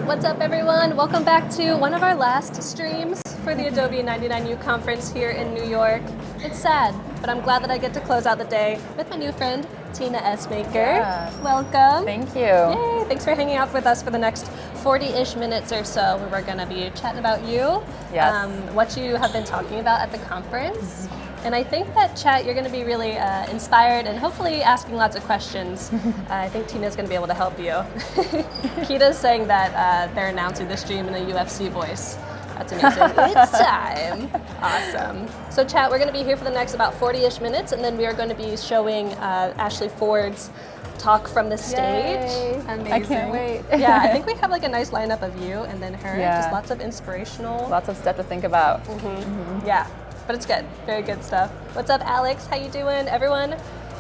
What's up, everyone? Welcome back to one of our last streams for the Adobe 99U conference here in New York. It's sad, but I'm glad that I get to close out the day with my new friend, Tina Essmaker. Yeah. Welcome. Thank you. Yay, thanks for hanging out with us for the next 40-ish minutes or so, where we're going to be chatting about you, what you have been talking about at the conference. And I think that, chat, you're going to be really inspired and hopefully asking lots of questions. I think Tina's going to be able to help you. Kita's saying that they're announcing the stream in a UFC voice. That's amazing. It's time. Awesome. So, chat, we're going to be here for the next about 40-ish minutes, and then we are going to be showing Ashley Ford's talk from the stage. Yay. Amazing. I can't wait. Yeah, I think we have like a nice lineup of you and then her. Yeah. Just lots of inspirational. Lots of stuff to think about. Yeah. But it's good. Very good stuff. What's up, Alex? How you doing? Everyone,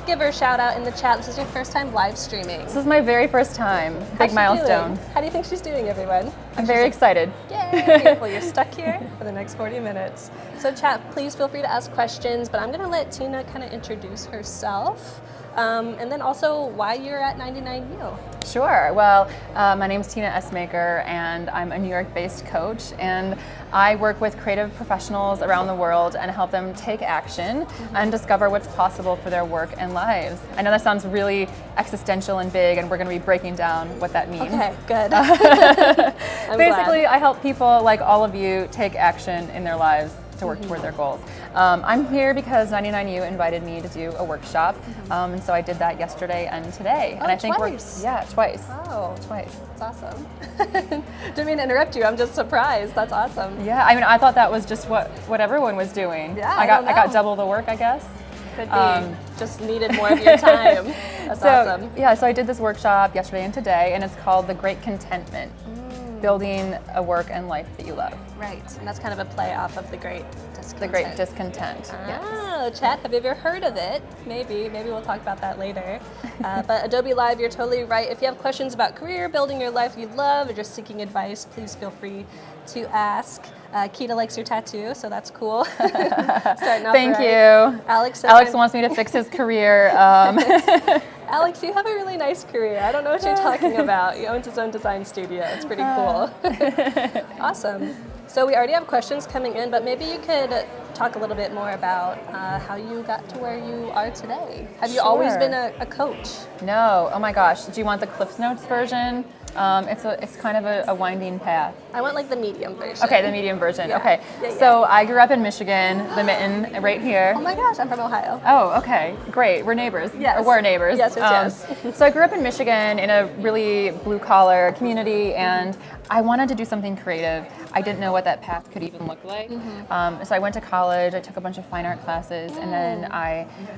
give her a shout out in the chat. This is your first time live streaming. This is my very first time. Big milestone. How do you think she's doing, everyone? I'm very excited. Yay! Well, you're stuck here for the next 40 minutes. So, chat, please feel free to ask questions, but I'm going to let Tina kind of introduce herself. And then also why you're at 99U. Sure. Well, my name's Tina Essmaker, and I'm a New York-based coach, and I work with creative professionals around the world and help them take action and discover what's possible for their work and lives. I know that sounds really existential and big, and we're going to be breaking down what that means. Okay, good. Basically, glad. I help people like all of you take action in their lives to work toward their goals. I'm here because 99U invited me to do a workshop, and so I did that yesterday and today. And I think twice. Twice. Oh, twice. That's awesome. Didn't mean to interrupt you. I'm just surprised. That's awesome. Yeah, I mean, I thought that was just what everyone was doing. Yeah, I got double the work, I guess. Could be. Just needed more of your time. That's awesome. Yeah, so I did this workshop yesterday and today, and it's called The Great Contentment. Building a work and life that you love. Right, and that's kind of a play off of The Great Discontent. The Great Discontent, Oh, chat, have you ever heard of it? Maybe we'll talk about that later. But Adobe Live, you're totally right. If you have questions about career, building your life you love, or just seeking advice, please feel free to ask. Kita likes your tattoo, so that's cool. Starting off Thank right. you. Alex wants me to fix his career. Alex, you have a really nice career. I don't know what you're talking about. He owns his own design studio. It's pretty cool. Awesome. So we already have questions coming in, but maybe you could talk a little bit more about how you got to where you are today. Have you always been a coach? No. Oh my gosh. Do you want the Cliff Notes version? It's kind of a winding path. I want like the medium version. Okay, the medium version. Yeah. Okay. Yeah. So I grew up in Michigan, the Mitten, right here. Oh my gosh, I'm from Ohio. Oh, okay. Great. We're neighbors. Yes. Or we're neighbors. Yes. So I grew up in Michigan in a really blue-collar community, and I wanted to do something creative. I didn't know what that path could even look like. So I went to college, I took a bunch of fine art classes, and then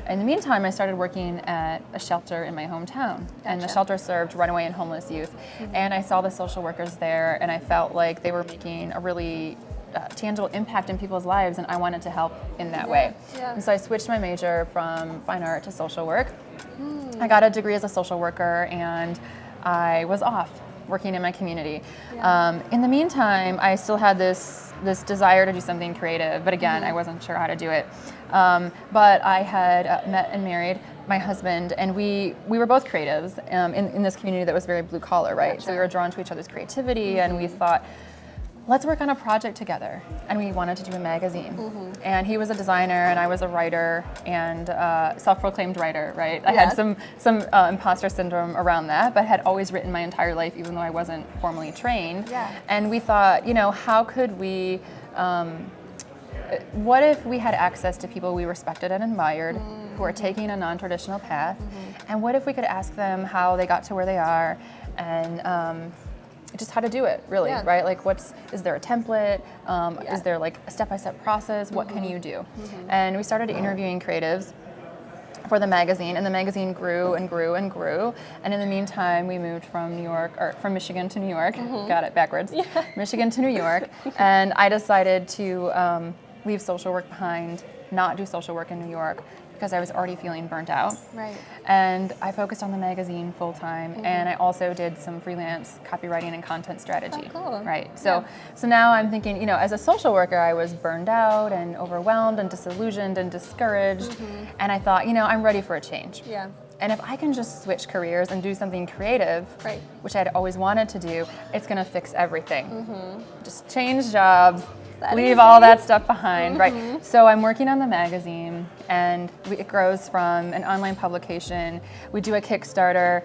in the meantime, I started working at a shelter in my hometown. Gotcha. And the shelter served runaway and homeless youth. And I saw the social workers there, and I felt like they were making a really tangible impact in people's lives, and I wanted to help in that way. Yeah. And so I switched my major from fine art to social work. I got a degree as a social worker, and I was off working in my community. Yeah. In the meantime, I still had this desire to do something creative, but again, I wasn't sure how to do it. But I had met and married my husband, and we were both creatives in this community that was very blue collar, right? Gotcha. So we were drawn to each other's creativity, and we thought, let's work on a project together. And we wanted to do a magazine. And he was a designer, and I was a writer, and self-proclaimed writer, right? I had some imposter syndrome around that, but had always written my entire life, even though I wasn't formally trained. Yeah. And we thought, how could we, what if we had access to people we respected and admired, who are taking a non-traditional path, and what if we could ask them how they got to where they are, and just how to do it, really, right? Like, is there a template? Is there like a step-by-step process? What can you do? And we started interviewing creatives for the magazine, and the magazine grew and grew and grew. And in the meantime, we moved from Michigan to New York. Got it backwards. Michigan to New York, and I decided to leave social work behind, not do social work in New York, because I was already feeling burnt out. Right. And I focused on the magazine full time, and I also did some freelance copywriting and content strategy. Oh, cool. Right. So now I'm thinking, as a social worker, I was burned out and overwhelmed and disillusioned and discouraged, and I thought, I'm ready for a change. Yeah. And if I can just switch careers and do something creative, right. which I'd always wanted to do, it's going to fix everything. Just change jobs, leave all that stuff behind, right? So I'm working on the magazine, and it grows from an online publication. We do a Kickstarter,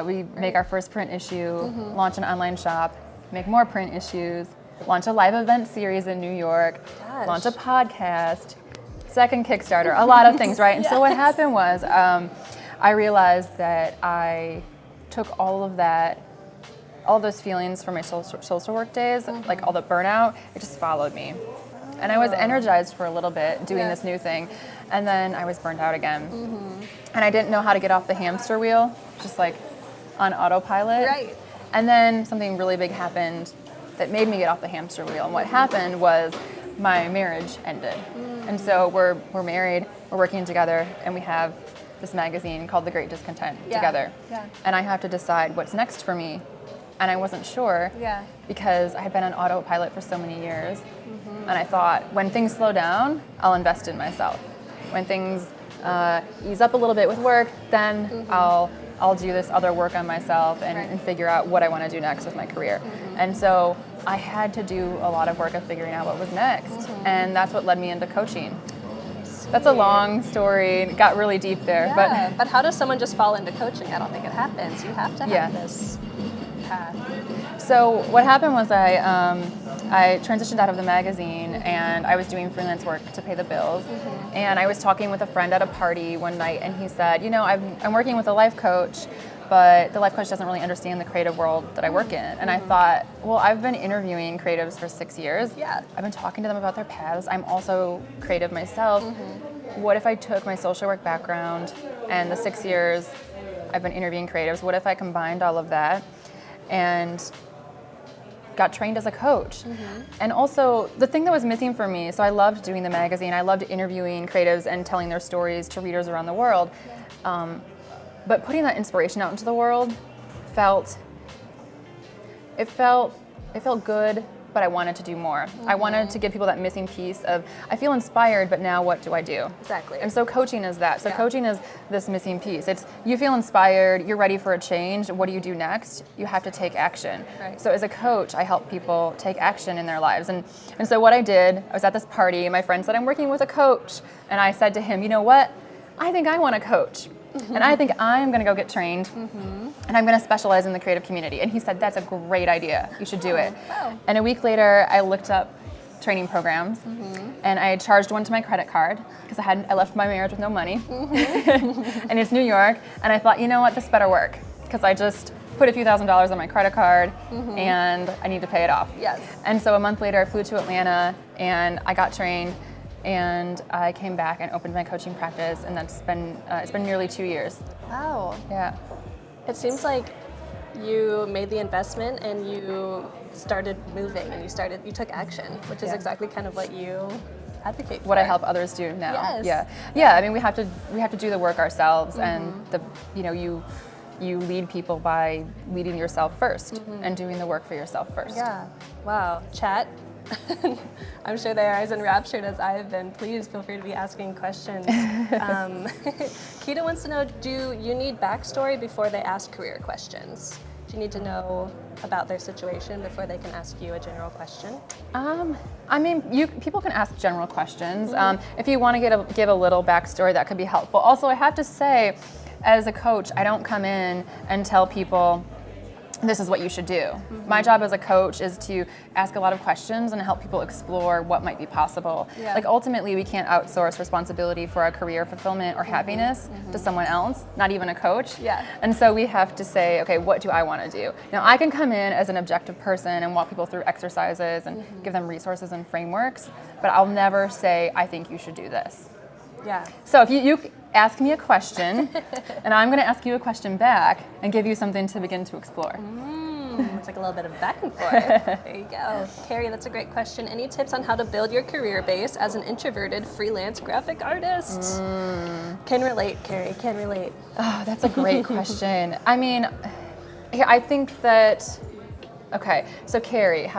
we make our first print issue, launch an online shop, make more print issues, launch a live event series in New York, launch a podcast, second Kickstarter, a lot of things, right? And so what happened was, I realized that I took all those feelings from my social work days, like all the burnout, it just followed me. And I was energized for a little bit doing this new thing, and then I was burned out again. And I didn't know how to get off the hamster wheel, just like on autopilot. Right. And then something really big happened that made me get off the hamster wheel. And what happened was my marriage ended. And so we're married, we're working together, and we have this magazine called The Great Discontent together. Yeah. And I have to decide what's next for me. And I wasn't sure because I had been on autopilot for so many years. And I thought, when things slow down, I'll invest in myself. When things ease up a little bit with work, then I'll do this other work on myself and figure out what I want to do next with my career. And so I had to do a lot of work of figuring out what was next. And that's what led me into coaching. That's a long story. It got really deep there. Yeah, but how does someone just fall into coaching? I don't think it happens. You have to have this path. So what happened was I transitioned out of the magazine, and I was doing freelance work to pay the bills. And I was talking with a friend at a party one night, and he said, I'm working with a life coach, but the life coach doesn't really understand the creative world that I work in. And I thought, well, I've been interviewing creatives for 6 years. Yeah. I've been talking to them about their paths. I'm also creative myself. What if I took my social work background and the 6 years I've been interviewing creatives, what if I combined all of that and got trained as a coach? And also, the thing that was missing for me, so I loved doing the magazine, I loved interviewing creatives and telling their stories to readers around the world. But putting that inspiration out into the world felt good, but I wanted to do more. I wanted to give people that missing piece of, I feel inspired, but now what do I do? Exactly. And so coaching is that. So coaching is this missing piece. It's, you feel inspired, you're ready for a change, what do you do next? You have to take action. Right. So as a coach, I help people take action in their lives. And so what I did, I was at this party, and my friend said, I'm working with a coach. And I said to him, you know what? I think I want to coach. And I think I'm going to go get trained, and I'm going to specialize in the creative community. And he said, that's a great idea. You should do it. Wow. And a week later, I looked up training programs, and I charged one to my credit card because I left my marriage with no money. And it's New York, and I thought, you know what, this better work, because I just put a few $1,000s on my credit card, and I need to pay it off. Yes. And so a month later, I flew to Atlanta, and I got trained. And I came back and opened my coaching practice, and that's been it's been nearly 2 years. Wow. Yeah. It seems like you made the investment and you started moving and you took action, which is exactly kind of what you advocate for. What I help others do now. Yes. Yeah. I mean, we have to do the work ourselves, and you lead people by leading yourself first and doing the work for yourself first. Yeah. Wow. Chat. I'm sure they are as enraptured as I have been. Please feel free to be asking questions. Kita wants to know, do you need backstory before they ask career questions? Do you need to know about their situation before they can ask you a general question? I mean, people can ask general questions. If you want to give a little backstory, that could be helpful. Also, I have to say, as a coach, I don't come in and tell people, this is what you should do. My job as a coach is to ask a lot of questions and help people explore what might be possible. Yeah. Like, ultimately, we can't outsource responsibility for our career fulfillment or happiness to someone else, not even a coach. Yeah. And so we have to say, okay, what do I want to do? Now, I can come in as an objective person and walk people through exercises and give them resources and frameworks, but I'll never say, I think you should do this. Yeah. So if you ask me a question, and I'm going to ask you a question back and give you something to begin to explore. It's like a little bit of back and forth. There you go. Carrie, that's a great question. Any tips on how to build your career base as an introverted freelance graphic artist? Can relate, Carrie, can relate. Oh, that's a great question. I mean, I think that, okay, so Carrie,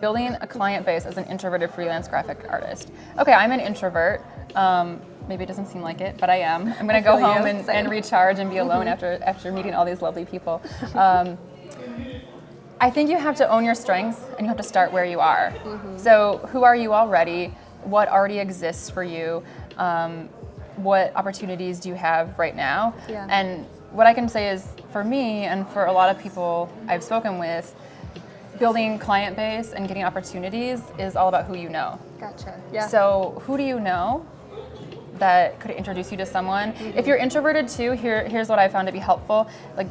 building a client base as an introverted freelance graphic artist. Okay, I'm an introvert. Maybe it doesn't seem like it, but I am. I'm gonna go home and recharge and be alone after meeting all these lovely people. I think you have to own your strengths and you have to start where you are. So who are you already? What already exists for you? What opportunities do you have right now? Yeah. And what I can say is, for me and for a lot of people I've spoken with, building client base and getting opportunities is all about who you know. Gotcha. Yeah. So who do you know that could introduce you to someone? If you're introverted too, here's what I found to be helpful. Like,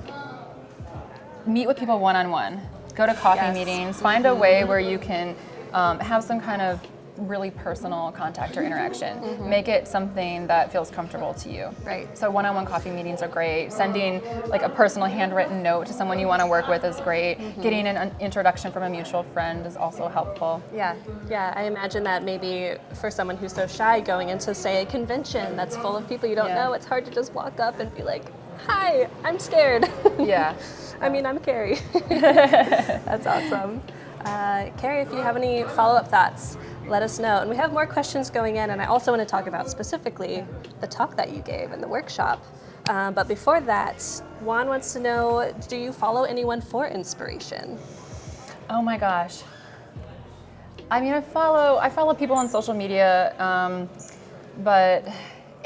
meet with people one-on-one. Go to coffee meetings. Find a way where you can have some kind of really personal contact or interaction. Make it something that feels comfortable to you. Right. So one-on-one coffee meetings are great. Sending like a personal handwritten note to someone you want to work with is great. Getting an introduction from a mutual friend is also helpful. Yeah, I imagine that maybe for someone who's so shy going into, say, a convention that's full of people you don't know, it's hard to just walk up and be like, hi, I'm scared. Yeah. I mean, I'm Carrie. That's awesome. Carrie, if you have any follow-up thoughts, let us know. And we have more questions going in, and I also want to talk about specifically the talk that you gave in the workshop. But before that, Juan wants to know, do you follow anyone for inspiration? Oh my gosh. I mean, I follow people on social media, but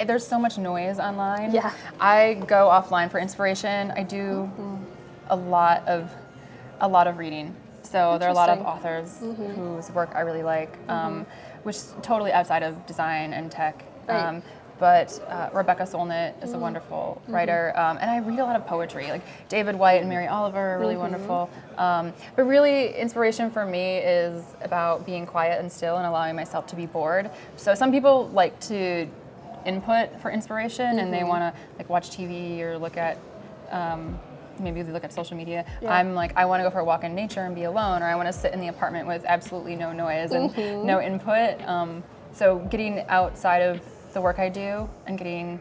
there's so much noise online. Yeah. I go offline for inspiration. I do a lot of reading. So there are a lot of authors whose work I really like, which is totally outside of design and tech. Right. But Rebecca Solnit is a wonderful writer, and I read a lot of poetry. Like David White and Mary Oliver are really wonderful. But really, inspiration for me is about being quiet and still and allowing myself to be bored. So some people like to input for inspiration, and they want to like watch TV or look at. Maybe they look at social media. Yeah. I'm like, I want to go for a walk in nature and be alone, or I want to sit in the apartment with absolutely no noise and no input. So getting outside of the work I do and getting,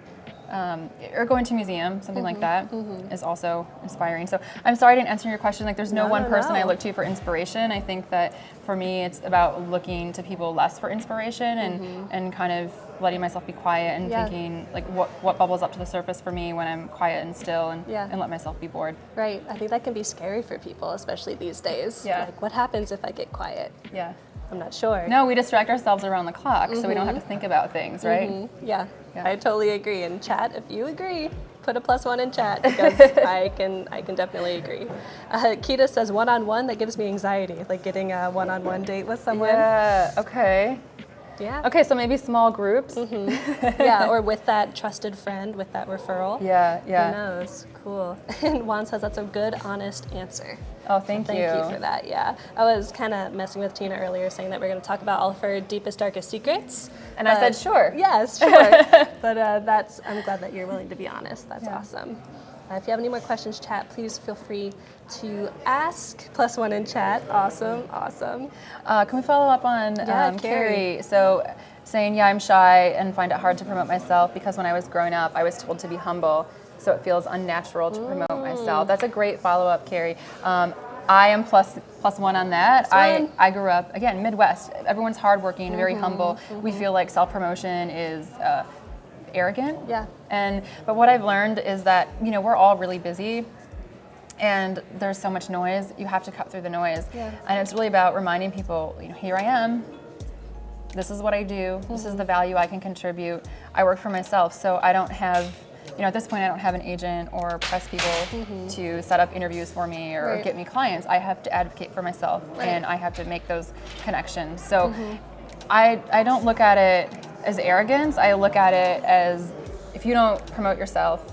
or going to a museum, something like that, is also inspiring. So I'm sorry I didn't answer your question. Like, there's no one person I look to for inspiration. I think that for me, it's about looking to people less for inspiration and kind of letting myself be quiet and thinking like what bubbles up to the surface for me when I'm quiet and still and let myself be bored. Right. I think that can be scary for people, especially these days. Yeah. Like, what happens if I get quiet? Yeah. I'm not sure. No, we distract ourselves around the clock, so we don't have to think about things, right? Yeah, I totally agree. In chat, if you agree, put a +1 in chat, because I can definitely agree. Kita says one-on-one, that gives me anxiety, like getting a one-on-one date with someone. Yeah, okay. Yeah. Okay, so maybe small groups. Yeah, or with that trusted friend, with that referral. Yeah. Who knows? Cool. And Juan says that's a good, honest answer. Oh, thank you. Thank you for that, yeah. I was kind of messing with Tina earlier, saying that we're going to talk about all of her deepest, darkest secrets. And I said, sure. Yes, sure. But I'm glad that you're willing to be honest. That's awesome. If you have any more questions, chat, please feel free to ask. +1 in chat. Awesome. Can we follow up on Carrie? So saying, I'm shy and find it hard to promote myself because when I was growing up, I was told to be humble. So it feels unnatural to promote myself. That's a great follow-up, Carrie. I am +1 on that. I grew up, again, Midwest. Everyone's hardworking, very humble. We feel like self-promotion is arrogant. Yeah. But what I've learned is that, we're all really busy and there's so much noise. You have to cut through the noise. Yeah. And it's really about reminding people, here I am. This is what I do. This is the value I can contribute. I work for myself, so I don't have, at this point I don't have an agent or press people to set up interviews for me or get me clients. I have to advocate for myself and I have to make those connections. So I don't look at it as arrogance. I look at it as, if you don't promote yourself,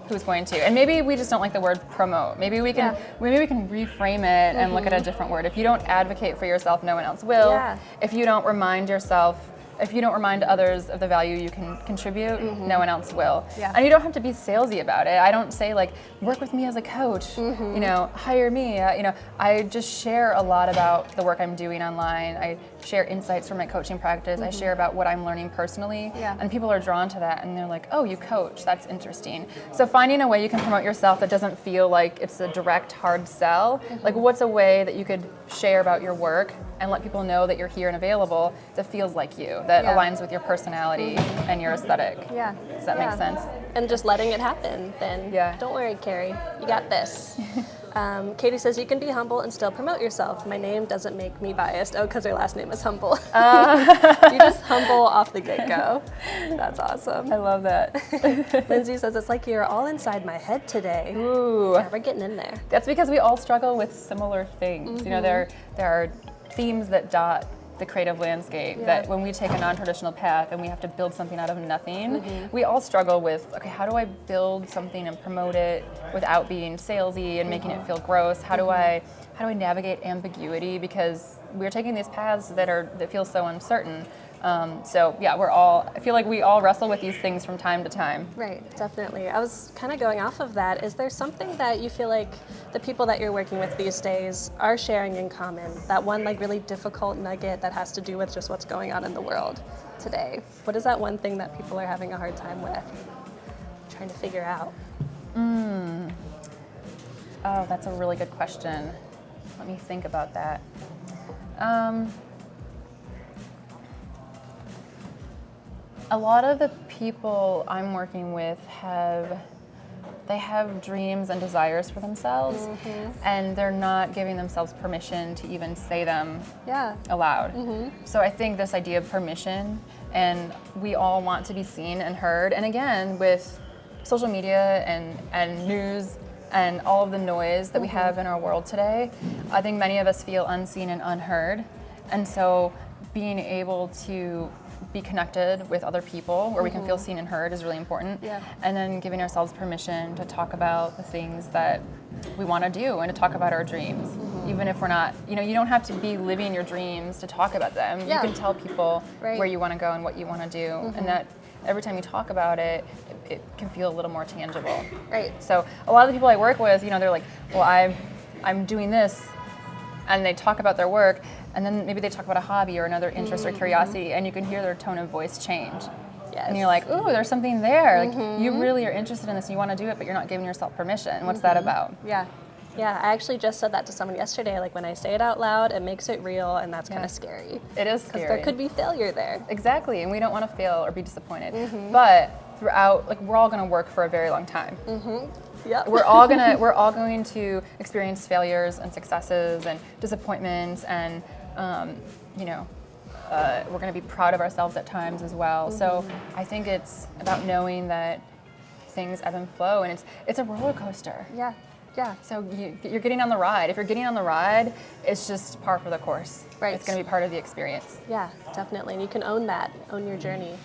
who's going to? And maybe we just don't like the word promote. Maybe we can reframe it and look at a different word. If you don't advocate for yourself, no one else will. Yeah. If you don't remind yourself if you don't remind others of the value you can contribute, no one else will. Yeah. And you don't have to be salesy about it. I don't say like, work with me as a coach, hire me. I just share a lot about the work I'm doing online. I share insights from my coaching practice. I share about what I'm learning personally. Yeah. And people are drawn to that and they're like, oh, you coach, that's interesting. So finding a way you can promote yourself that doesn't feel like it's a direct hard sell, like what's a way that you could share about your work and let people know that you're here and available that feels like you, that aligns with your personality and your aesthetic. Yeah. Does that make sense? And just letting it happen, then don't worry, Carrie, you got this. Katie says, you can be humble and still promote yourself. My name doesn't make me biased. Oh, because her last name is Humble. You just humble off the get-go. That's awesome. I love that. Lindsay says, it's like you're all inside my head today. Ooh. Yeah, we're getting in there. That's because we all struggle with similar things. There are themes that dot the creative landscape, that when we take a non-traditional path and we have to build something out of nothing, we all struggle with, okay, how do I build something and promote it without being salesy and making it feel gross? How do I navigate ambiguity, because we're taking these paths that feel so uncertain. I feel like we all wrestle with these things from time to time. Right, definitely. I was kind of going off of that. Is there something that you feel like the people that you're working with these days are sharing in common? That one like really difficult nugget that has to do with just what's going on in the world today? What is that one thing that people are having a hard time with, trying to figure out? Oh, that's a really good question. Let me think about that. A lot of the people I'm working with have dreams and desires for themselves, and they're not giving themselves permission to even say them aloud. So I think this idea of permission, and we all want to be seen and heard, and again, with social media and news and all of the noise that we have in our world today, I think many of us feel unseen and unheard, and so being able to be connected with other people where we can feel seen and heard is really important. And then giving ourselves permission to talk about the things that we want to do and to talk about our dreams. Even if we're not, you don't have to be living your dreams to talk about them. You can tell people where you want to go and what you want to do. And that every time you talk about it, it can feel a little more tangible. Right. So a lot of the people I work with, they're like, well, I'm doing this, and they talk about their work, and then maybe they talk about a hobby or another interest or curiosity, and you can hear their tone of voice change. Yes. And you're like, ooh, there's something there. Like, you really are interested in this and you want to do it, but you're not giving yourself permission. What's that about? Yeah. Yeah, I actually just said that to someone yesterday. Like, when I say it out loud, it makes it real, and that's kind of scary. It is scary. Because there could be failure there. Exactly, and we don't want to fail or be disappointed. But throughout, we're all going to work for a very long time. Yeah. We're all going to experience failures and successes and disappointments, and we're going to be proud of ourselves at times as well. So I think it's about knowing that things ebb and flow, and it's a roller coaster. Yeah. Yeah. So you're getting on the ride. If you're getting on the ride, it's just par for the course. Right. It's going to be part of the experience. Yeah, definitely. And you can own that, own your journey,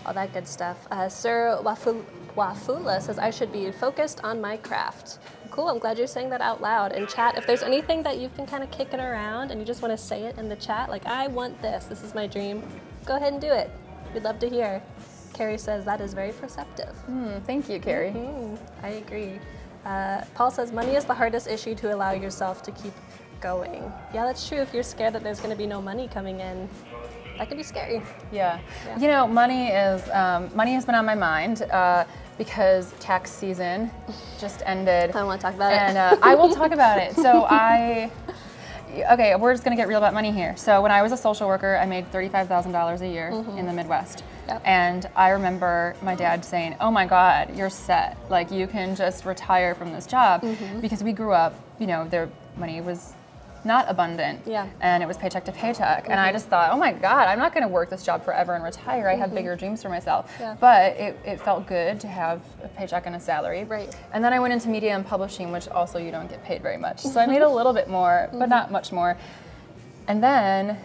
all that good stuff. Sir Wafula says, I should be focused on my craft. Cool, I'm glad you're saying that out loud. In chat, if there's anything that you've been kind of kicking around and you just want to say it in the chat, like, I want this is my dream, go ahead and do it. We'd love to hear. Carrie says, that is very perceptive. Thank you, Carrie. I agree. Paul says, money is the hardest issue to allow yourself to keep going. Yeah, that's true. If you're scared that there's going to be no money coming in, that can be scary. Yeah. Money has been on my mind because tax season just ended. I want to talk about it. And I will talk about it. So okay, we're just going to get real about money here. So when I was a social worker, I made $35,000 a year in the Midwest. Yep. And I remember my dad saying, oh my God, you're set. Like, you can just retire from this job. Because we grew up, their money was not abundant. And it was paycheck to paycheck. And I just thought, oh my God, I'm not going to work this job forever and retire. I have bigger dreams for myself. But it felt good to have a paycheck and a salary. Right. And then I went into media and publishing, which also you don't get paid very much. So I made a little bit more, but not much more. And then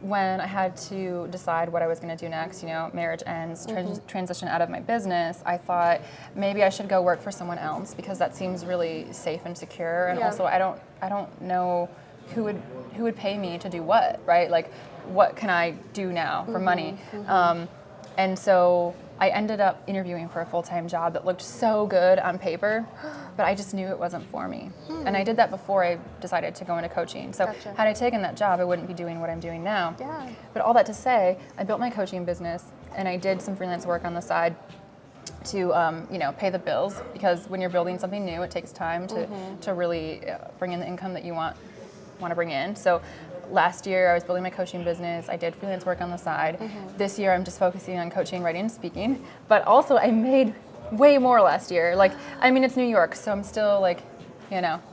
when I had to decide what I was going to do next, marriage ends, transition out of my business, I thought maybe I should go work for someone else, because that seems really safe and secure. And also I don't know who would pay me to do what, right? Like, what can I do now for money? And so I ended up interviewing for a full-time job that looked so good on paper, but I just knew it wasn't for me. And I did that before I decided to go into coaching. So had I taken that job, I wouldn't be doing what I'm doing now. Yeah. But all that to say, I built my coaching business, and I did some freelance work on the side to pay the bills, because when you're building something new, it takes time to really bring in the income that you want to bring in. So last year I was building my coaching business. I did freelance work on the side. This year I'm just focusing on coaching, writing, and speaking. But also I made way more last year. Like, I mean, it's New York, so I'm still like,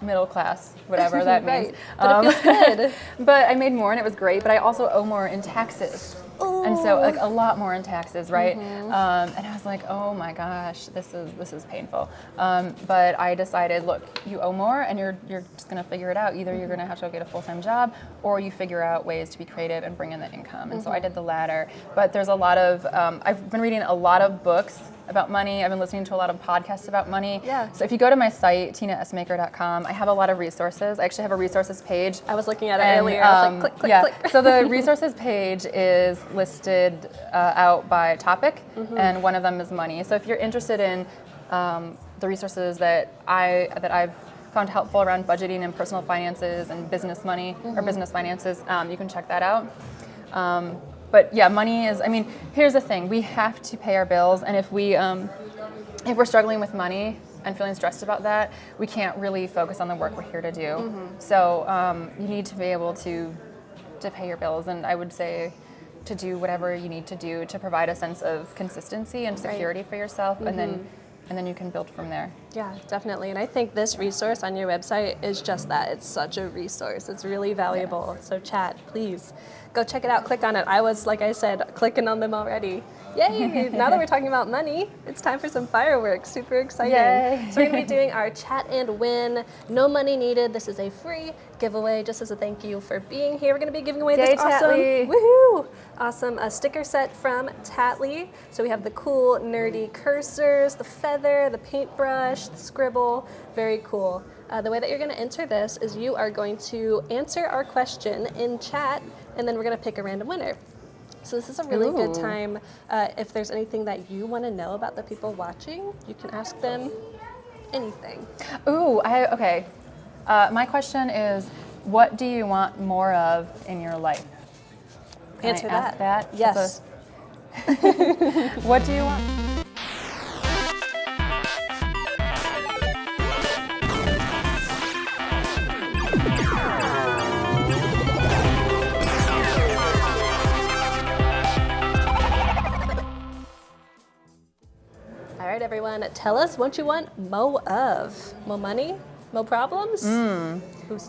middle class, whatever that means. But it feels good. But I made more, and it was great. But I also owe more in taxes. Ooh. And so, like, a lot more in taxes, right? And I was like, oh my gosh, this is painful. But I decided, look, you owe more, and you're just gonna figure it out. Either you're gonna have to go get a full-time job, or you figure out ways to be creative and bring in the income. And so I did the latter. But there's a lot of, I've been reading a lot of books about money. I've been listening to a lot of podcasts about money. Yeah. So if you go to my site, tinaessmaker.com, I have a lot of resources. I actually have a resources page. I was looking at it earlier. I was like, click, click. So the resources page is listed out by topic, and one of them is money. So if you're interested in the resources that I've found helpful around budgeting and personal finances and business money or business finances, you can check that out. But yeah, money is, I mean, here's the thing. We have to pay our bills, and if we're struggling with money and feeling stressed about that, we can't really focus on the work we're here to do. So you need to be able to pay your bills, and I would say to do whatever you need to do to provide a sense of consistency and security for yourself, and then you can build from there. Yeah, definitely. And I think this resource on your website is just that. It's such a resource. It's really valuable. So chat, please go check it out. Click on it. I was, like I said, clicking on them already. Yay! Now that we're talking about money, it's time for some fireworks. Super exciting. Yay. So we're going to be doing our chat and win. No money needed. This is a free giveaway just as a thank you for being here. We're going to be giving away this Tatley. awesome sticker set from Tatley. So we have the cool nerdy cursors, the feather, the paintbrush, the scribble. Very cool. The way that you're going to enter this is you are going to answer our question in chat, and then we're going to pick a random winner. So this is a really good time. If there's anything that you want to know about the people watching, you can ask them anything. Okay. My question is, what do you want more of in your life? Can Answer I ask that? Yes. What do you want? All right, everyone, tell us what you want mo of. Mo money? Mo problems?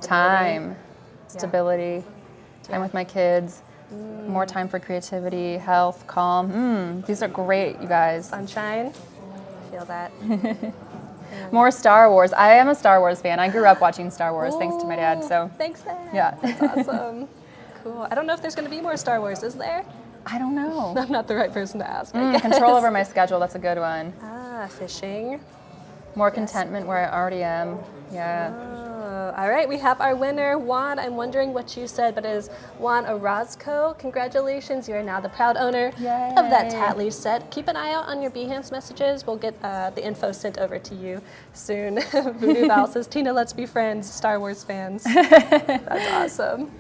Time, stability, time with my kids, more time for creativity, health, calm. These are great, you guys. Sunshine? Feel that. More Star Wars. I am a Star Wars fan. I grew up watching Star Wars thanks to my dad. So thanks, Dad. yeah, That's awesome. Cool. I don't know if there's going to be more Star Wars. Is there? I don't know. I'm not the right person to ask. I guess. Control over my schedule. That's a good one. Fishing. More contentment where I already am. Yeah. All right, we have our winner, Juan. I'm wondering what you said, but it is Juan Orozco. Congratulations, you are now the proud owner of that Tatley set. Keep an eye out on your Behance messages. We'll get the info sent over to you soon. Voodoo Val says, Tina, let's be friends, Star Wars fans. That's awesome.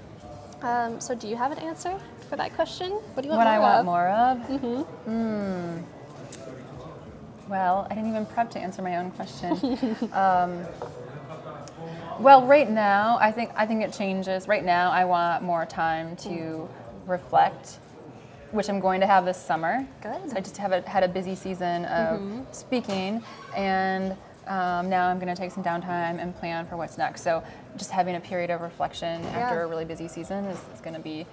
So do you have an answer for that question? What do you want what more I want of? more of? Well, I didn't even prep to answer my own question. Well, right now, I think it changes. Right now, I want more time to reflect, which I'm going to have this summer. Good. So I just had a busy season of speaking, and now I'm going to take some downtime and plan for what's next. So just having a period of reflection after a really busy season is going to be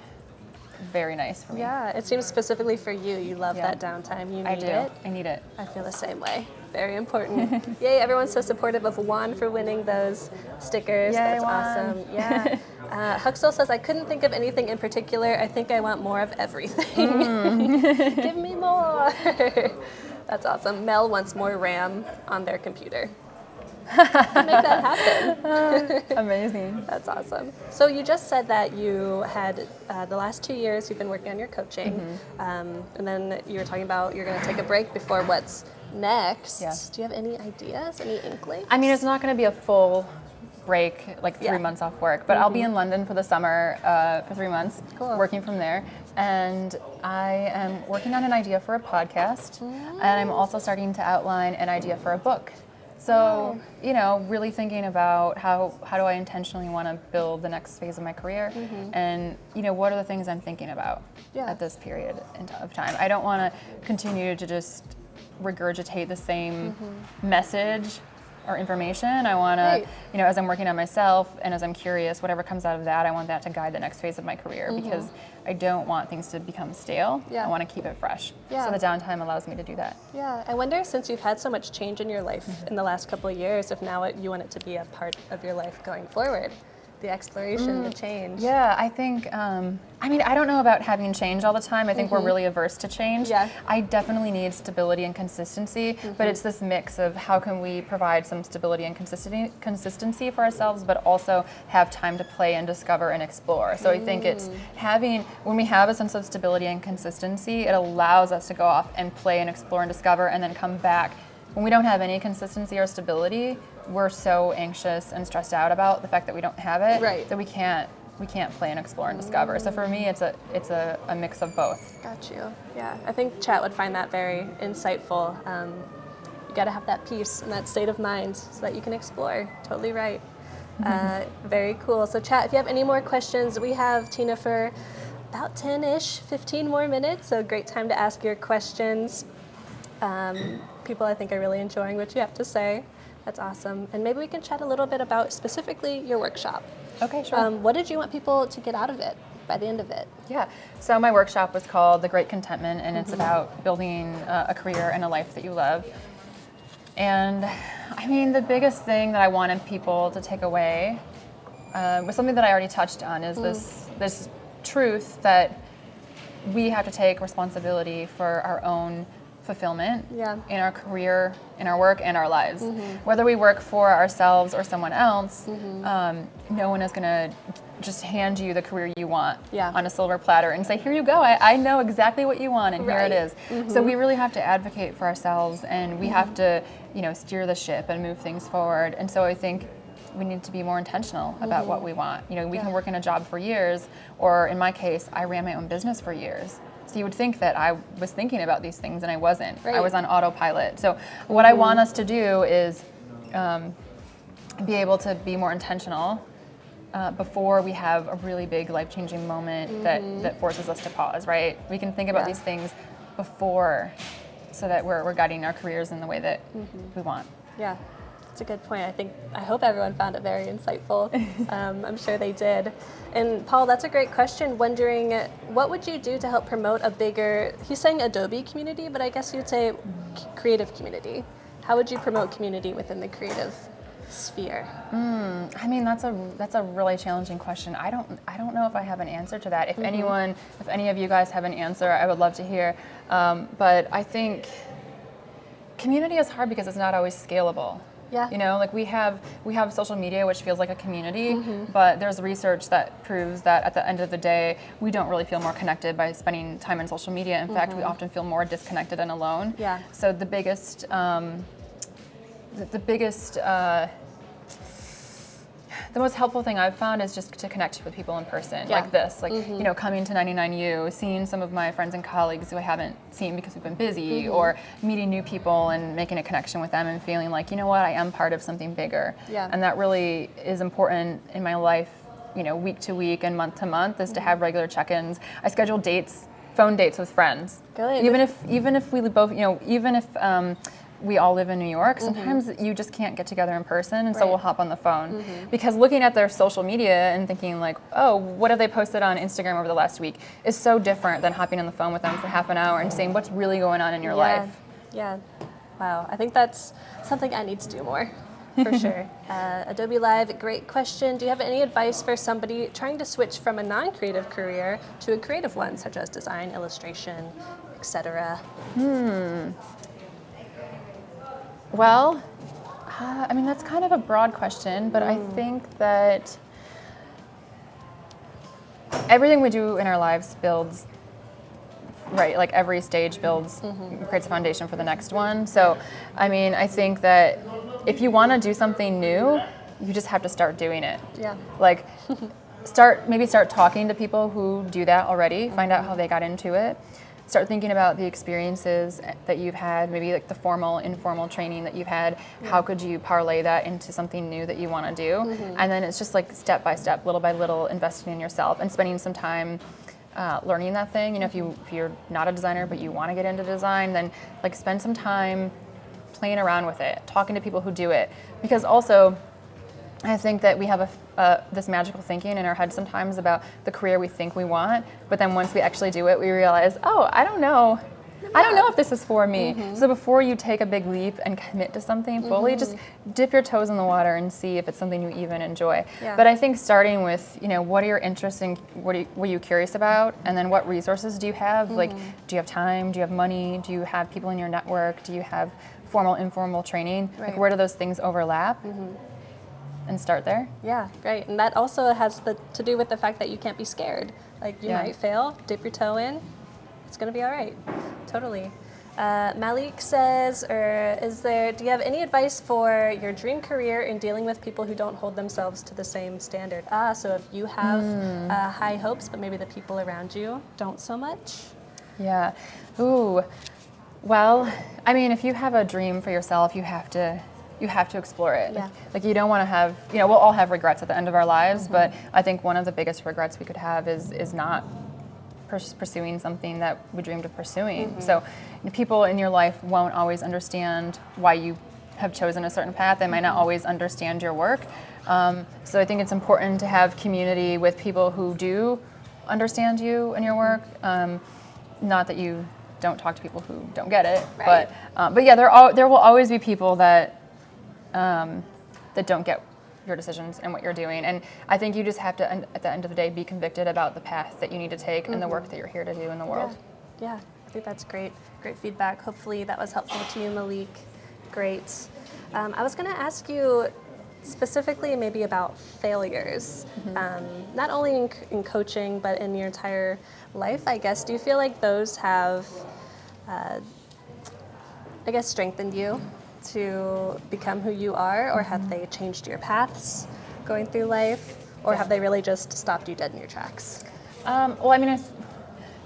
very nice for me. Yeah, it seems specifically for you. You love that downtime. You need it. I need it. I feel the same way. Very important. Yay, everyone's so supportive of Juan for winning those stickers. Yay, That's Juan. awesome. Yeah. Huxel says, I couldn't think of anything in particular. I think I want more of everything. Give me more. That's awesome. Mel wants more RAM on their computer. to make that happen. Amazing. That's awesome. So you just said that you had the last 2 years you've been working on your coaching, and then you were talking about you're going to take a break before what's next. Yeah. Do you have any ideas, any inklings? I mean, it's not going to be a full break, like 3 months off work, but I'll be in London for the summer for 3 months, working from there. And I am working on an idea for a podcast, and I'm also starting to outline an idea for a book. So, really thinking about how do I intentionally want to build the next phase of my career, and what are the things I'm thinking about at this period of time. I don't want to continue to just regurgitate the same message or information. I want to, as I'm working on myself and as I'm curious, whatever comes out of that, I want that to guide the next phase of my career because I don't want things to become stale. I want to keep it fresh. So the downtime allows me to do that. Yeah, I wonder, since you've had so much change in your life in the last couple of years, if now you want it to be a part of your life going forward. The exploration, the change. Yeah, I think, I don't know about having change all the time. I think we're really averse to change. Yeah. I definitely need stability and consistency, but it's this mix of how can we provide some stability and consistency for ourselves, but also have time to play and discover and explore. So I think it's when we have a sense of stability and consistency, it allows us to go off and play and explore and discover and then come back. When we don't have any consistency or stability, we're so anxious and stressed out about the fact that we don't have it that we can't play and explore and discover. So for me, it's a mix of both. Got you. Yeah, I think Chat would find that very insightful. You got to have that peace and that state of mind so that you can explore. Totally right. Very cool. So Chat, if you have any more questions, we have Tina for about 10-ish, 15 more minutes. So great time to ask your questions. People, I think, are really enjoying what you have to say. That's awesome. And maybe we can chat a little bit about specifically your workshop. Okay, sure. What did you want people to get out of it by the end of it? Yeah. So my workshop was called The Great Contentment, and it's about building a career and a life that you love. And the biggest thing that I wanted people to take away was something that I already touched on, is this truth that we have to take responsibility for our own fulfillment in our career, in our work, and our lives. Whether we work for ourselves or someone else, no one is going to just hand you the career you want on a silver platter and say, here you go, I know exactly what you want, and here it is. So we really have to advocate for ourselves, and we have to steer the ship and move things forward. And so I think we need to be more intentional about what we want. We can work in a job for years, or in my case, I ran my own business for years. So you would think that I was thinking about these things, and I wasn't. I was on autopilot. So what I want us to do is be able to be more intentional before we have a really big life-changing moment that forces us to pause, right? We can think about these things before, so that we're guiding our careers in the way that we want. Yeah. That's a good point. I hope everyone found it very insightful. I'm sure they did. And Paul, that's a great question. Wondering, what would you do to help promote a bigger, he's saying Adobe community, but I guess you'd say creative community. How would you promote community within the creative sphere? That's a really challenging question. I don't know if I have an answer to that. If any of you guys have an answer, I would love to hear. But I think community is hard because it's not always scalable. Yeah. We have social media, which feels like a community, but there's research that proves that at the end of the day, we don't really feel more connected by spending time in social media. In fact, we often feel more disconnected and alone. Yeah. So the biggest the most helpful thing I've found is just to connect with people in person, like this, coming to 99U, seeing some of my friends and colleagues who I haven't seen because we've been busy, or meeting new people and making a connection with them and feeling like, I am part of something bigger. Yeah. And that really is important in my life, week to week and month to month, is to have regular check-ins. I schedule phone dates with friends. Good. Even if we both, even if we all live in New York, sometimes you just can't get together in person, and so we'll hop on the phone. Because looking at their social media and thinking like, oh, what have they posted on Instagram over the last week, is so different than hopping on the phone with them for half an hour and saying what's really going on in your life. Yeah. Wow. I think that's something I need to do more, for sure. Adobe Live, great question. Do you have any advice for somebody trying to switch from a non-creative career to a creative one, such as design, illustration, etc.? Well, I mean, that's kind of a broad question, but I think that everything we do in our lives builds, right, like every stage builds, creates a foundation for the next one. So, I mean, I think that if you want to do something new, you just have to start doing it. Yeah. Like, maybe start talking to people who do that already, find out how they got into it. Start thinking about the experiences that you've had, maybe like the formal, informal training that you've had. How could you parlay that into something new that you want to do? And then it's just like step by step, little by little, investing in yourself and spending some time learning that thing. You know, if you're not a designer but you want to get into design, then like spend some time playing around with it, talking to people who do it. Because also, I think that we have this magical thinking in our head sometimes about the career we think we want, but then once we actually do it, we realize, oh, I don't know if this is for me. So before you take a big leap and commit to something fully, just dip your toes in the water and see if it's something you even enjoy. Yeah. But I think starting with, you know, what are your interests and what are you curious about, and then what resources do you have? Like, do you have time? Do you have money? Do you have people in your network? Do you have formal, informal training? Right. Like, where do those things overlap? And start there. Yeah, great. And that also has to do with the fact that you can't be scared. Like, you might fail, dip your toe in, it's going to be all right. Totally. Malik says, do you have any advice for your dream career in dealing with people who don't hold themselves to the same standard? So if you have high hopes, but maybe the people around you don't so much? Yeah. Ooh. Well, I mean, if you have a dream for yourself, you have to explore it. Yeah. Like you don't want to have, you know, we'll all have regrets at the end of our lives, but I think one of the biggest regrets we could have is not pursuing something that we dreamed of pursuing. So people in your life won't always understand why you have chosen a certain path. They might not always understand your work. So I think it's important to have community with people who do understand you and your work. Not that you don't talk to people who don't get it, right. But yeah, there will always be people that don't get your decisions and what you're doing. And I think you just have to, at the end of the day, be convicted about the path that you need to take and the work that you're here to do in the world. Yeah, I think that's great feedback. Hopefully that was helpful to you, Malik. Great. I was going to ask you specifically maybe about failures, not only in coaching, but in your entire life, I guess. Do you feel like those have, strengthened you to become who you are, or have they changed your paths going through life, or have they really just stopped you dead in your tracks? Well, I mean, it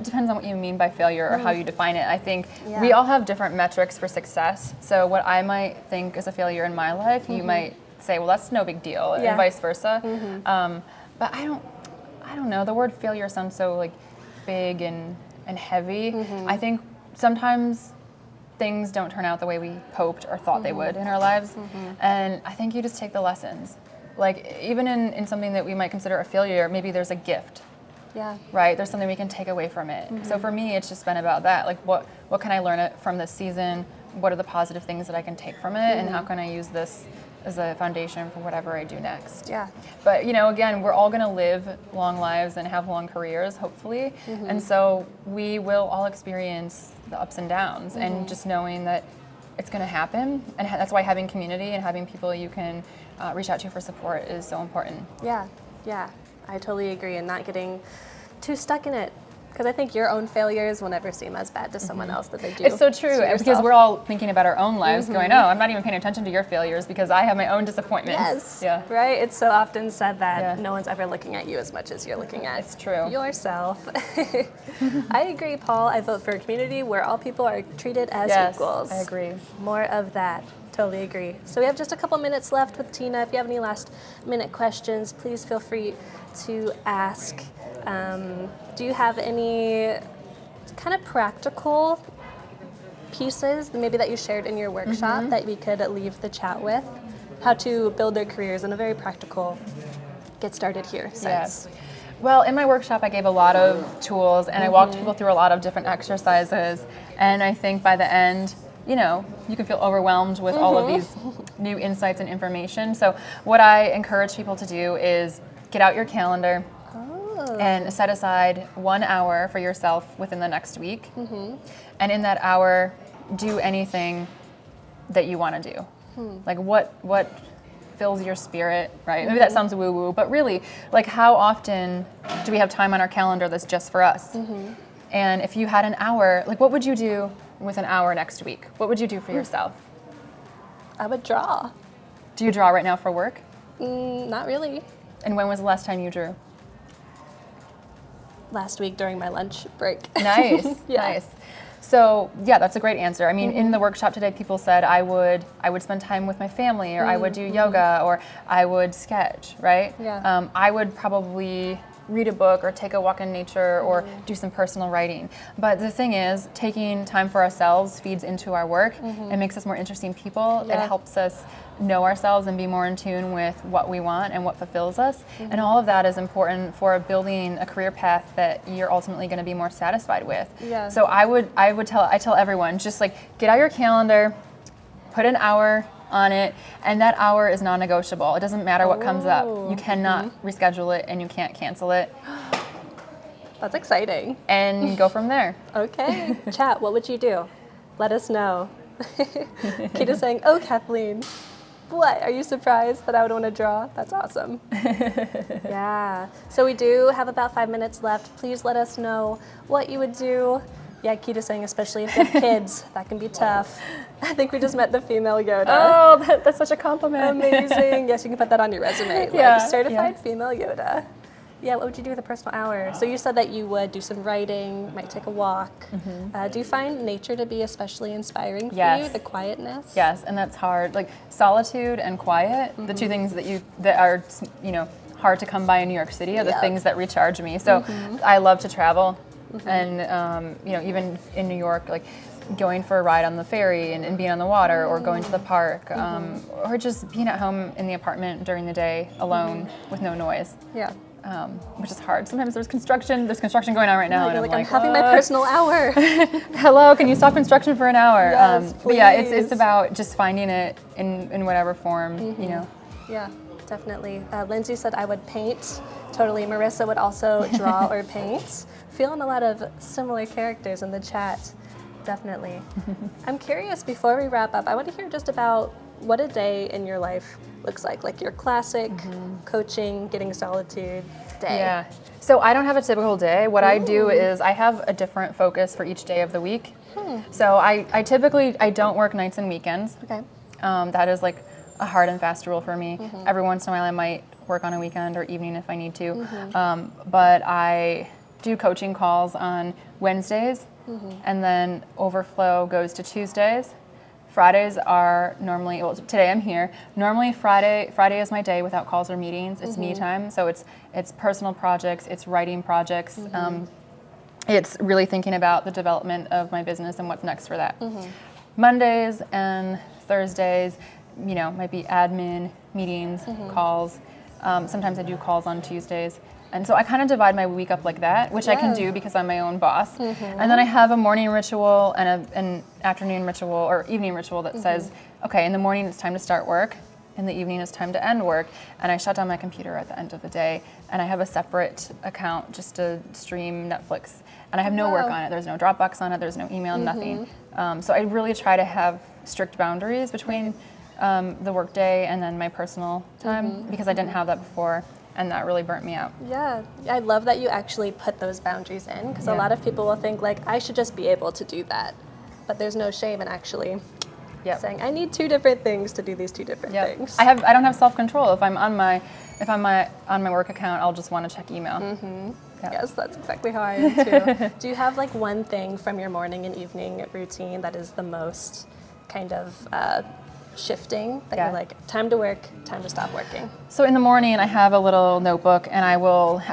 depends on what you mean by failure or how you define it. I think we all have different metrics for success. So what I might think is a failure in my life, you might say, well, that's no big deal, and vice versa. But I don't know. The word failure sounds so like big and heavy. I think sometimes things don't turn out the way we hoped or thought they would in our lives. And I think you just take the lessons. Like even in something that we might consider a failure, maybe there's a gift. Yeah. Right? There's something we can take away from it. So for me, it's just been about that. Like what can I learn from this season? What are the positive things that I can take from it? And how can I use this as a foundation for whatever I do next? Yeah. But you know, again, we're all gonna live long lives and have long careers, hopefully. And so we will all experience the ups and downs, and just knowing that it's gonna happen. And that's why having community and having people you can reach out to for support is so important. Yeah, I totally agree, and not getting too stuck in it. Because I think your own failures will never seem as bad to someone else that they do. It's so true, because we're all thinking about our own lives going, oh, I'm not even paying attention to your failures because I have my own disappointments. Yes, right? It's so often said that no one's ever looking at you as much as you're looking at yourself. I agree, Paul. I vote for a community where all people are treated as equals. I agree. More of that. Totally agree. So we have just a couple minutes left with Tina. If you have any last minute questions, please feel free to ask. Do you have any kind of practical pieces maybe that you shared in your workshop that we could leave the chat with? How to build their careers in a very practical, get started here sense. Yes. Well, in my workshop, I gave a lot of tools, and I walked people through a lot of different exercises. And I think by the end, you know, you can feel overwhelmed with all of these new insights and information. So what I encourage people to do is get out your calendar and set aside 1 hour for yourself within the next week. And in that hour, do anything that you want to do. Like what fills your spirit, right? Maybe that sounds woo-woo, but really, like how often do we have time on our calendar that's just for us? And if you had an hour, like what would you do with an hour next week? What would you do for yourself? I would draw. Do you draw right now for work? Not really. And when was the last time you drew? Last week during my lunch break. Nice, Yeah. nice. So yeah, that's a great answer. I mean, in the workshop today, people said I would spend time with my family, or I would do yoga, or I would sketch, right? Yeah. I would probably read a book or take a walk in nature or do some personal writing. But the thing is, taking time for ourselves feeds into our work. It makes us more interesting people. Yeah. It helps us know ourselves and be more in tune with what we want and what fulfills us. And all of that is important for building a career path that you're ultimately going to be more satisfied with. Yeah. So I tell everyone, just like get out your calendar, put an hour on it, and that hour is non-negotiable. It doesn't matter what comes up. You cannot reschedule it, and you can't cancel it. That's exciting. And go from there. Okay. Chat, what would you do? Let us know. Kita's saying, oh, Kathleen, what? Are you surprised that I would want to draw? That's awesome. Yeah. So we do have about 5 minutes left. Please let us know what you would do. Yeah, Kita's saying, especially if you have kids, that can be tough. I think we just met the female Yoda. Oh, that's such a compliment. Amazing. Yes, you can put that on your resume. Yeah, Like, certified female Yoda. Yeah, what would you do with a personal hour? So you said that you would do some writing, might take a walk. Do you find nature to be especially inspiring for you, the quietness? Yes, and that's hard. Like solitude and quiet, the two things that are, hard to come by in New York City are the things that recharge me. So I love to travel. And even in New York, like going for a ride on the ferry and being on the water, or going to the park, or just being at home in the apartment during the day alone with no noise. Yeah. Which is hard. Sometimes there's construction going on right now, You're and I'm having my personal hour. Hello, can you stop construction for an hour? Yes, but yeah, it's please. about just finding it in whatever form, Yeah, definitely. Lindsay said I would paint. Totally. Marissa would also draw or paint. Feeling a lot of similar characters in the chat. Definitely. I'm curious, before we wrap up, I want to hear just about what a day in your life looks like your classic coaching, getting solitude day. Yeah. So I don't have a typical day. What I do is I have a different focus for each day of the week. So I typically don't work nights and weekends. Okay. That is like a hard and fast rule for me. Every once in a while I might work on a weekend or evening if I need to. But I do coaching calls on Wednesdays, and then overflow goes to Tuesdays. Fridays are normally, well, today I'm here. Normally Friday is my day without calls or meetings. It's me time. So it's personal projects, it's writing projects. It's really thinking about the development of my business and what's next for that. Mondays and Thursdays, might be admin, meetings, calls. Sometimes I do calls on Tuesdays. And so I kind of divide my week up like that, which I can do because I'm my own boss. And then I have a morning ritual and an afternoon ritual or evening ritual that says, okay, in the morning it's time to start work, in the evening it's time to end work, and I shut down my computer at the end of the day, and I have a separate account just to stream Netflix. And I have no work on it. There's no Dropbox on it. There's no email, nothing. So I really try to have strict boundaries between the work day and then my personal time because I didn't have that before. And that really burnt me out. Yeah, I love that you actually put those boundaries in, because a lot of people will think I should just be able to do that, but there's no shame in actually saying I need two different things to do these two different things. I don't have self-control. If I'm on my work account, I'll just want to check email. Yes, that's exactly how I am too. Do you have one thing from your morning and evening routine that is the most kind of shifting, that you're time to work, time to stop working? So in the morning I have a little notebook, and I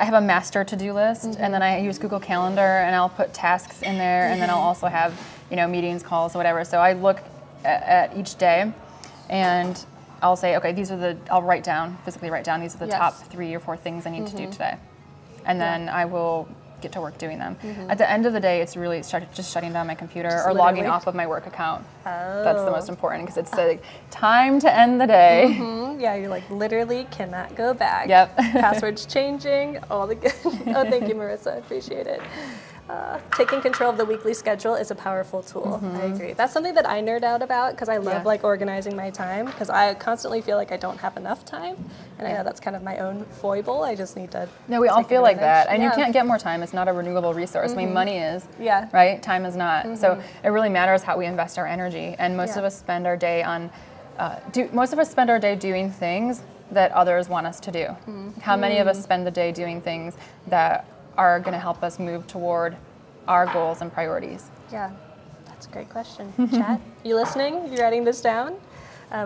have a master to-do list, and then I use Google Calendar, and I'll put tasks in there, and then I'll also have meetings, calls, whatever. So I look at each day, and I'll say, okay, I'll physically write down these are the top 3 or 4 things I need to do today, and then I will get to work doing them. At the end of the day, it's really just shutting down my computer or logging off of my work account. That's the most important, because it's time to end the day. Yeah, you're literally cannot go back. Yep. Passwords changing, all the good. Oh, thank you, Marissa. I appreciate it. Taking control of the weekly schedule is a powerful tool. I agree. That's something that I nerd out about because I love like organizing my time because I constantly feel like I don't have enough time. And I know that's kind of my own foible. I just need to. No, we all feel like that. And you can't get more time. It's not a renewable resource. I mean, money is, right? Time is not. So it really matters how we invest our energy. And most of us spend our day on, doing things that others want us to do. How many of us spend the day doing things that are going to help us move toward our goals and priorities? Yeah, that's a great question. Chat, you listening? You writing this down?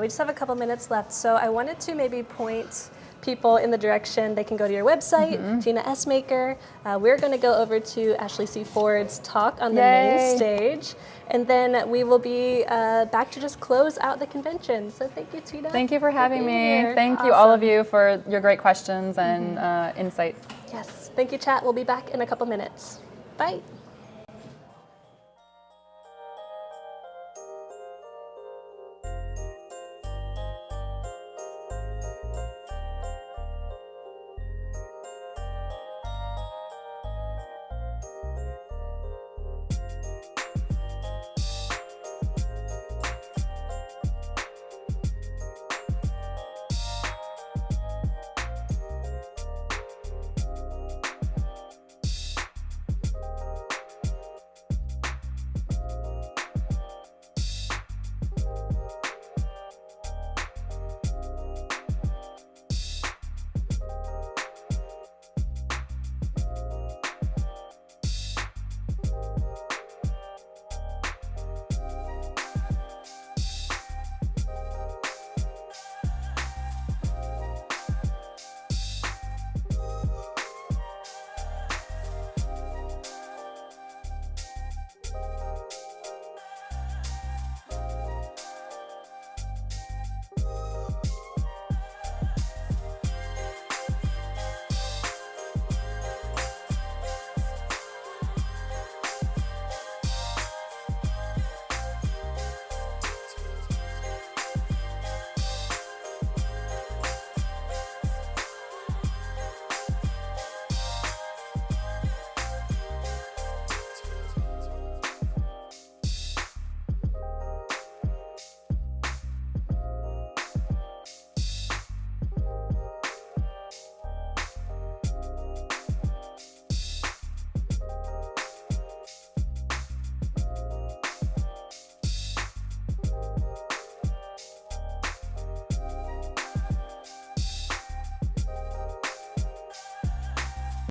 We just have a couple minutes left, so I wanted to maybe point people in the direction they can go to your website, Tina Essmaker. We're going to go over to Ashley C. Ford's talk on the main stage, and then we will be back to just close out the convention. So thank you, Tina. Thank you for having me. Thank you, all of you, for your great questions and insights. Yes. Thank you, chat. We'll be back in a couple minutes. Bye.